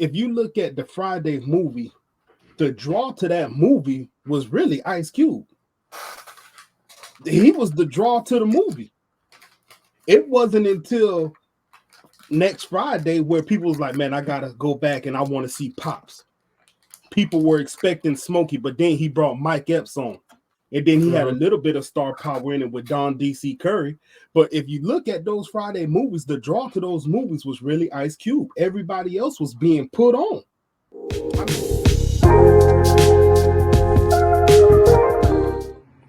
if you look at the Friday movie, the draw to that movie was really Ice Cube. He was the draw to the movie. It wasn't until next Friday where people was like, man, I gotta go back and I want to see Pops. People were expecting Smokey, but then he brought Mike Epps on. And then he had a little bit of star power in it with Don DC Curry. But if you look at those Friday movies, the draw to those movies was really Ice Cube. Everybody else was being put on.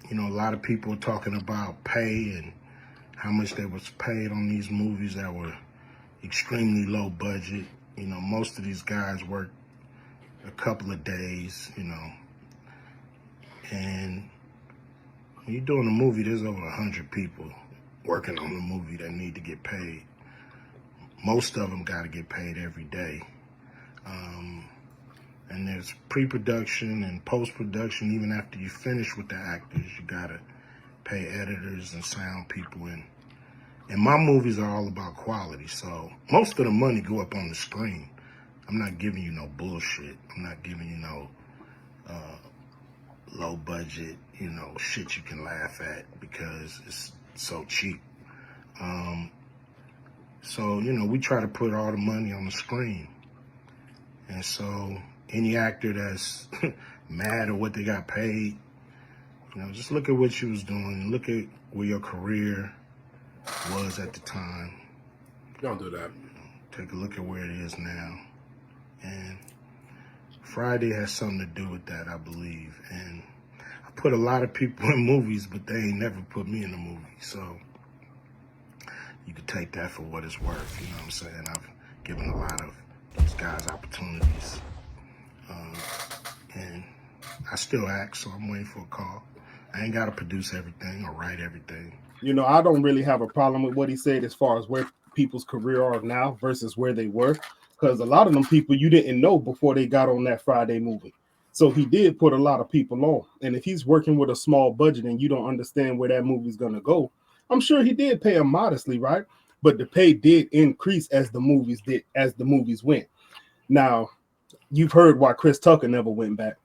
You know, a lot of people talking about pay and how much they was paid on these movies that were extremely low budget. You know, most of these guys work a couple of days, you know, and when you're doing a movie, there's over 100 people working on the movie that need to get paid. Most of them got to get paid every day. And there's pre-production and post-production. Even after you finish with the actors, you got to pay editors and sound people. And my movies are all about quality, so most of the money go up on the screen. I'm not giving you no bullshit. I'm not giving you no low budget, you know, shit you can laugh at because it's so cheap. So, you know, we try to put all the money on the screen. And so any actor that's mad at what they got paid, you know, just look at what you was doing. Look at where your career was at the time. Don't do that. Take a look at where it is now. And Friday has something to do with that, I believe. And I put a lot of people in movies, but they ain't never put me in a movie. So you could take that for what it's worth. You know what I'm saying? I've given a lot of these guys opportunities. And I still act, so I'm waiting for a call. I ain't got to produce everything or write everything. You know, I don't really have a problem with what he said as far as where people's career are now versus where they were. Because a lot of them people you didn't know before they got on that Friday movie. So he did put a lot of people on. And if he's working with a small budget and you don't understand where that movie's going to go, I'm sure he did pay him modestly, right? But the pay did increase as the movies went. Now, you've heard why Chris Tucker never went back,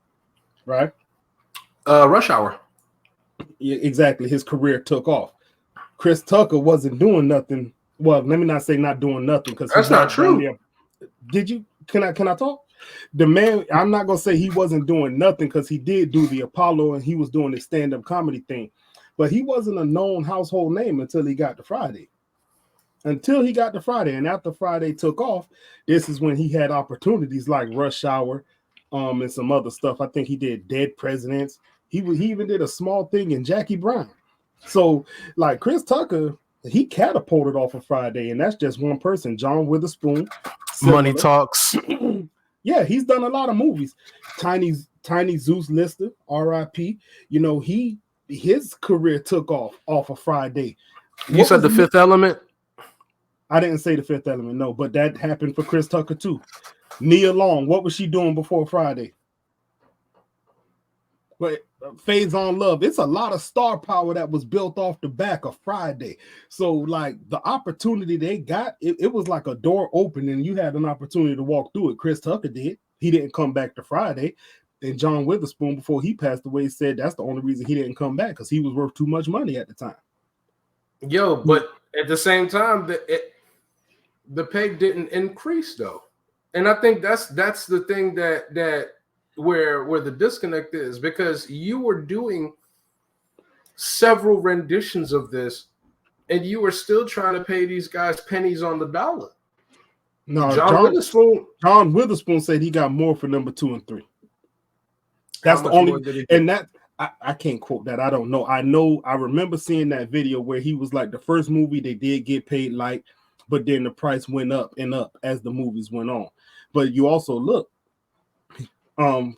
right? Rush Hour. Yeah, exactly. His career took off. Chris Tucker wasn't doing nothing. Well, let me not say not doing nothing because that's not true. Did you? Can I talk? The man, I'm not gonna say he wasn't doing nothing because he did do the Apollo and he was doing the stand-up comedy thing, but he wasn't a known household name until he got to Friday. And after Friday took off, this is when he had opportunities like Rush Hour, and some other stuff. I think he did Dead Presidents. He even did a small thing in Jackie Brown. So like Chris Tucker, he catapulted off of Friday, and that's just one person, John Witherspoon. Money Talks. Yeah, he's done a lot of movies. Tiny Zeus Lister, R.I.P. You know, his career took off of Friday. You said The Fifth Element? I didn't say The Fifth Element, no, but that happened for Chris Tucker too. Nia Long, what was she doing before Friday? But Phase on Love, it's a lot of star power that was built off the back of Friday. So, like, the opportunity they got, it was like a door opening. You had an opportunity to walk through it. Chris Tucker did. He didn't come back to Friday. And John Witherspoon, before he passed away, said that's the only reason he didn't come back because he was worth too much money at the time. Yo, but at the same time, the pay didn't increase, though. And I think that's the thing that where the disconnect is, because you were doing several renditions of this and you were still trying to pay these guys pennies on the dollar. No, John Witherspoon said he got more for number 2 and 3. That's the only, and that I can't quote that. I don't know. I remember seeing that video where he was like, the first movie they did get paid light, but then the price went up and up as the movies went on. But you also look,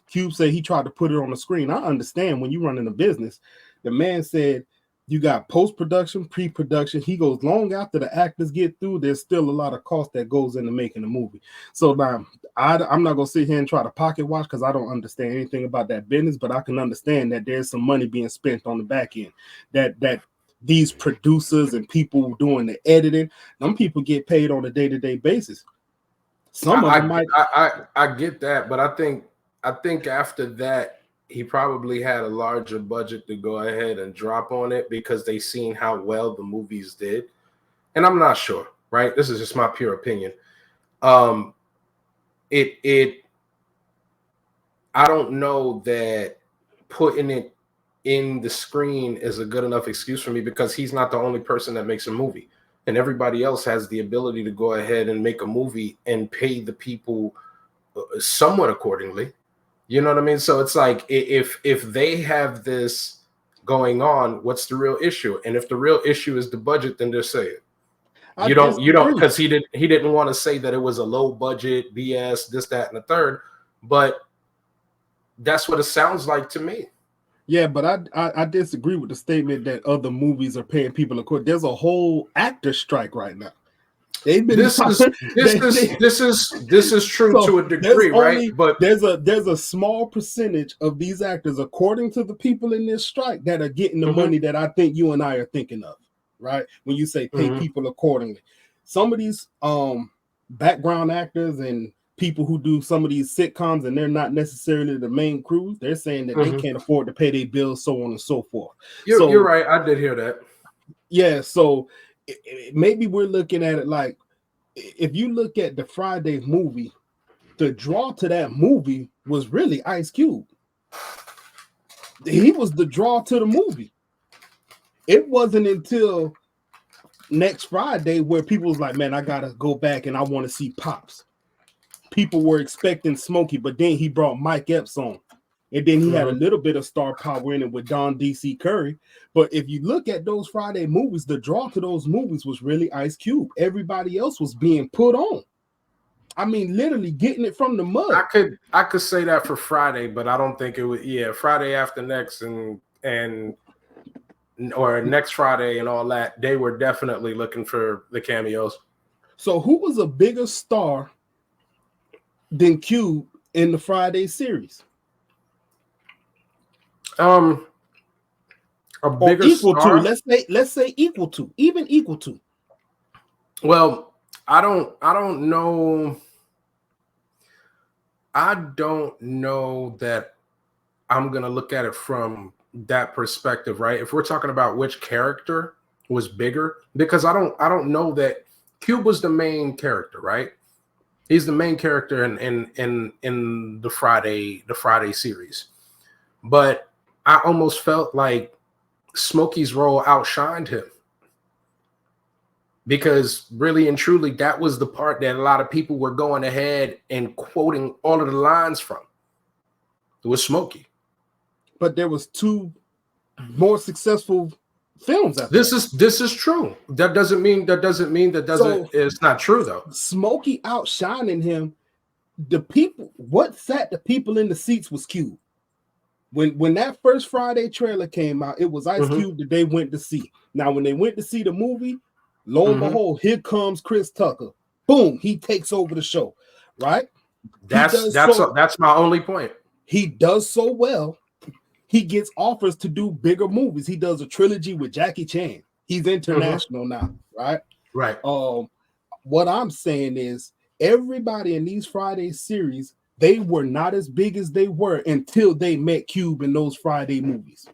Cube said he tried to put it on the screen. I understand when you're running a business. The man said you got post-production, pre-production. He goes, long after the actors get through, there's still a lot of cost that goes into making a movie. So now I'm not going to sit here and try to pocket watch because I don't understand anything about that business, but I can understand that there's some money being spent on the back end, that these producers and people doing the editing, them people get paid on a day-to-day basis. Some of them might. I get that, but I think after that he probably had a larger budget to go ahead and drop on it because they seen how well the movies did. And I'm not sure, right? This is just my pure opinion. I don't know that putting it in the screen is a good enough excuse for me because he's not the only person that makes a movie, and everybody else has the ability to go ahead and make a movie and pay the people somewhat accordingly. You know what I mean? So it's like if they have this going on, what's the real issue? And if the real issue is the budget, then just say it. You don't because he didn't want to say that it was a low budget BS, this, that, and the third, but that's what it sounds like to me. Yeah, but I disagree with the statement that other movies are paying people according. There's a whole actor strike right now. They've been this is true so to a degree, right? But there's a small percentage of these actors, according to the people in this strike, that are getting the money that I think you and I are thinking of, right? When you say pay people accordingly, some of these background actors and people who do some of these sitcoms and they're not necessarily the main crews, they're saying that they can't afford to pay their bills, so on and so forth. You're right. I did hear that. Yeah, so maybe we're looking at it like if you look at the Friday movie, the draw to that movie was really Ice Cube. He was the draw to the movie. It wasn't until next Friday where people was like, man, I gotta go back and I want to see Pops. People were expecting Smokey, but then he brought Mike Epps on. And then he had a little bit of star power in it with Don D.C. Curry. But if you look at those Friday movies, the draw to those movies was really Ice Cube. Everybody else was being put on. I mean, literally getting it from the mud. I could say that for Friday, but I don't think it would. Yeah, Friday after next and or next Friday and all that, they were definitely looking for the cameos. So who was a bigger star than Cube in the Friday series? A bigger equal star? to, let's say equal to, even equal to. Well, I don't know. I don't know that I'm gonna look at it from that perspective, right? If we're talking about which character was bigger, because I don't know that Cube was the main character, right? He's the main character in the Friday series, but I almost felt like Smokey's role outshined him because really and truly that was the part that a lot of people were going ahead and quoting all of the lines from. It was Smokey. But there was two more successful films after this is true. That doesn't mean it's not true though. Smokey outshining him. The people, what sat the people in the seats was Cube. When that first Friday trailer came out, it was Ice Cube that they went to see. Now, when they went to see the movie, lo and behold, here comes Chris Tucker. Boom, he takes over the show, right? That's my only point. He does so well. He gets offers to do bigger movies. He does a trilogy with Jackie Chan. He's international now, right? Right. What I'm saying is everybody in these Friday series, they were not as big as they were until they met Cube in those Friday movies.